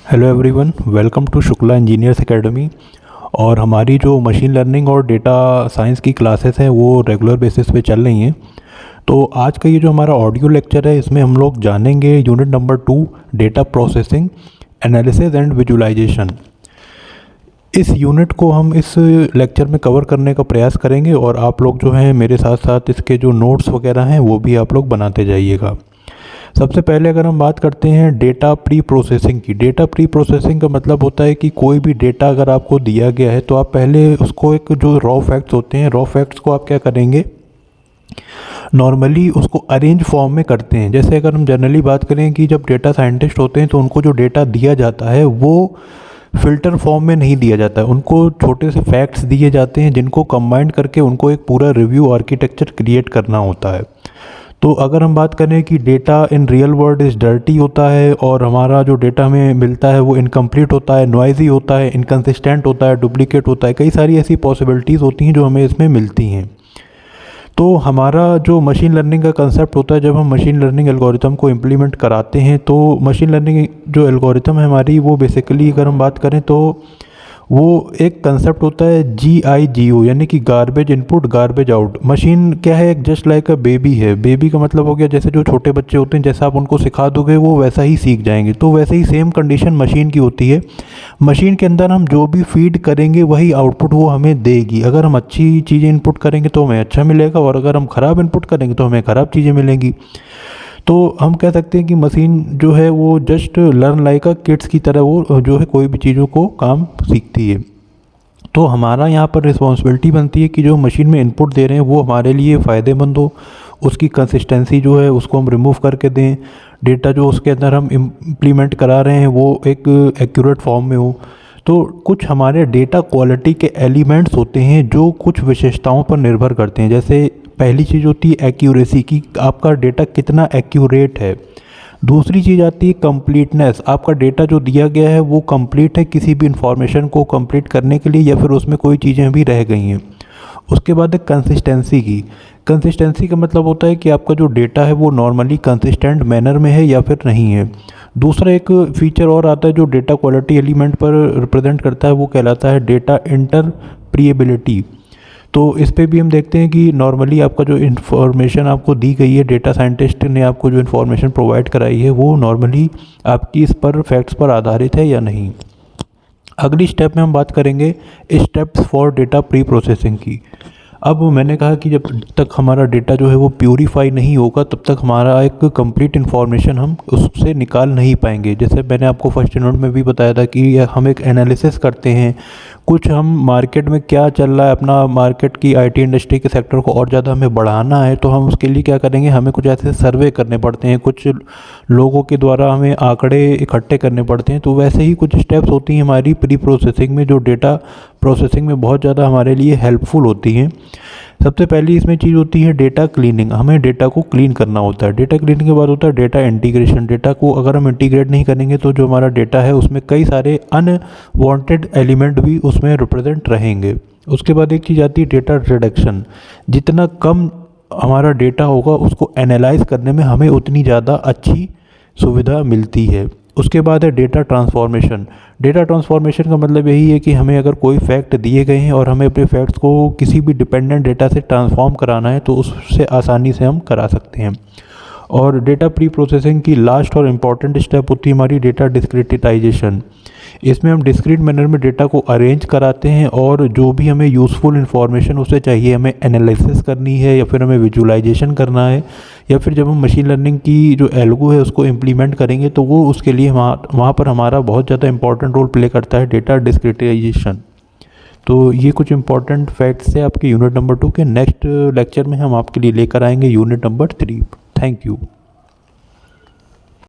Hello everyone, welcome to Shukla engineers academy. और हमारी जो मशीन लर्निंग और डेटा साइंस की क्लासेस हैं वो रेगुलर बेसिस पे चल रही हैं। तो आज का ये जो हमारा ऑडियो लेक्चर है इसमें हम लोग जानेंगे unit number 2, data processing, analysis and visualisation. इस यूनिट को हम इस लेक्चर में कवर करने का प्रयास करेंगे और आप लोग जो हैं मेरे साथ साथ इसके जो नोट्स वगैरह हैं वो भी आप लोग बनाते जाइएगा। सबसे पहले अगर हम बात करते हैं डेटा प्री प्रोसेसिंग की। डेटा प्री प्रोसेसिंग का मतलब होता है कि कोई भी डेटा अगर आपको दिया गया है तो आप पहले उसको एक जो रॉ फैक्ट्स होते हैं, रॉ फैक्ट्स को आप क्या करेंगे, नॉर्मली उसको अरेंज फॉर्म में करते हैं। जैसे अगर हम जनरली बात करें कि जब डेटा साइंटिस्ट होते हैं तो उनको जो डेटा दिया जाता है वो फ़िल्टर फॉर्म में नहीं दिया जाता है, उनको छोटे से फैक्ट्स दिए जाते हैं जिनको कंबाइन करके उनको एक पूरा रिव्यू आर्किटेक्चर क्रिएट करना होता है। तो अगर हम बात करें कि data in real world is dirty होता है और हमारा जो डेटा हमें मिलता है वो इनकम्प्लीट होता है, नॉइज़ी होता है, इनकन्सिस्टेंट होता है, डुप्लीकेट होता है, कई सारी ऐसी पॉसिबिलिटीज़ होती हैं जो हमें इसमें मिलती हैं। तो हमारा जो मशीन लर्निंग का कंसेप्ट होता है, जब हम मशीन लर्निंग एल्गोरिथम को इम्प्लीमेंट कराते हैं तो मशीन लर्निंग जो एल्गोरिथम है हमारी वो बेसिकली अगर हम बात करें तो वो एक कंसेप्ट होता है GIGO, यानी कि garbage input garbage out. Machine क्या है, एक जस्ट लाइक अ बेबी है। बेबी का मतलब हो गया जैसे जो छोटे बच्चे होते हैं, जैसा आप उनको सिखा दोगे वो वैसा ही सीख जाएंगे। तो वैसे ही सेम कंडीशन मशीन की होती है। मशीन के अंदर हम जो भी फीड करेंगे वही आउटपुट वो हमें देगी। अगर हम अच्छी चीज़ें इनपुट करेंगे तो हमें अच्छा मिलेगा और अगर हम ख़राब इनपुट करेंगे तो हमें ख़राब चीज़ें मिलेंगी। तो हम कह सकते हैं कि मशीन जो है वो जस्ट लर्न लाइक अ किड्स की तरह वो जो है कोई भी चीज़ों को काम सीखती है। तो हमारा यहाँ पर रिस्पॉन्सिबिलिटी बनती है कि जो मशीन में इनपुट दे रहे हैं वो हमारे लिए फ़ायदेमंद हो, उसकी कंसिस्टेंसी जो है उसको हम रिमूव करके दें, डेटा जो उसके अंदर हम इम्प्लीमेंट करा रहे हैं वो एक एक्यूरेट फॉर्म में हो। तो कुछ हमारे डेटा क्वालिटी के एलिमेंट्स होते हैं जो कुछ विशेषताओं पर निर्भर करते हैं। जैसे पहली चीज़ होती है एक्यूरेसी, की आपका डेटा कितना एक्यूरेट है। दूसरी चीज़ आती है कंप्लीटनेस, आपका डेटा जो दिया गया है वो कंप्लीट है किसी भी इंफॉर्मेशन को कंप्लीट करने के लिए या फिर उसमें कोई चीज़ें भी रह गई हैं। उसके बाद है कंसिस्टेंसी की। कंसिस्टेंसी का मतलब होता है कि आपका जो डेटा है वो नॉर्मली कंसिस्टेंट मैनर में है या फिर नहीं है। दूसरा एक फीचर और आता है जो डेटा क्वालिटी एलिमेंट पर रिप्रेजेंट करता है, वो कहलाता है डेटा इंटरप्रिएबिलिटी। तो इस पे भी हम देखते हैं कि नॉर्मली आपका जो इन्फॉर्मेशन आपको दी गई है, डेटा साइंटिस्ट ने आपको जो इन्फॉर्मेशन प्रोवाइड कराई है वो नॉर्मली आपकी इस पर फैक्ट्स पर आधारित है या नहीं। अगली स्टेप में हम बात करेंगे steps for data pre processing की। अब मैंने कहा कि जब तक हमारा डेटा जो है वो प्यूरीफाई नहीं होगा तब तक हमारा एक कंप्लीट इन्फॉर्मेशन हम उससे निकाल नहीं पाएंगे। जैसे मैंने आपको फर्स्ट यूनिट में भी बताया था कि हम एक एनालिसिस करते हैं, कुछ हम मार्केट में क्या चल रहा है, अपना मार्केट की IT इंडस्ट्री के सेक्टर को और ज़्यादा हमें बढ़ाना है तो हम उसके लिए क्या करेंगे, हमें कुछ ऐसे सर्वे करने पड़ते हैं, कुछ लोगों के द्वारा हमें आंकड़े इकट्ठे करने पड़ते हैं। तो वैसे ही कुछ स्टेप्स होती हैं हमारी प्री प्रोसेसिंग में जो डेटा प्रोसेसिंग में बहुत ज़्यादा हमारे लिए हेल्पफुल होती हैं। सबसे पहली इसमें चीज़ होती है डेटा क्लीनिंग, हमें डेटा को क्लीन करना होता है। डेटा क्लीनिंग के बाद होता है डेटा इंटीग्रेशन। डेटा को अगर हम इंटीग्रेट नहीं करेंगे तो जो हमारा डेटा है उसमें कई सारे अनवांटेड एलिमेंट भी उसमें रिप्रेजेंट रहेंगे। उसके बाद एक चीज़ आती है डेटा रिडक्शन। जितना कम हमारा डेटा होगा उसको एनालाइज करने में हमें उतनी ज़्यादा अच्छी सुविधा मिलती है। उसके बाद है डेटा ट्रांसफॉर्मेशन। डेटा ट्रांसफॉर्मेशन का मतलब यही है कि हमें अगर कोई फैक्ट दिए गए हैं और हमें अपने फैक्ट्स को किसी भी डिपेंडेंट डेटा से ट्रांसफॉर्म कराना है तो उससे आसानी से हम करा सकते हैं। और डेटा प्री प्रोसेसिंग की लास्ट और इम्पॉर्टेंट स्टेप होती है हमारी डेटा डिस्क्रिटाइजेशन। इसमें हम डिस्क्रीट मैनर में डेटा को अरेंज कराते हैं और जो भी हमें यूज़फुल इन्फॉर्मेशन उससे चाहिए, हमें एनालिसिस करनी है या फिर हमें विजुअलाइजेशन करना है या फिर जब हम मशीन लर्निंग की जो एल्गो है उसको इम्प्लीमेंट करेंगे तो वो उसके लिए वहाँ पर हमारा बहुत ज़्यादा इंपॉर्टेंट रोल प्ले करता है डेटा डिस्क्रिटाइजेशन। तो ये कुछ इंपॉर्टेंट फैक्ट्स है आपके यूनिट नंबर 2 के। नेक्स्ट लेक्चर में हम आपके लिए लेकर आएंगे यूनिट नंबर 3। Thank you.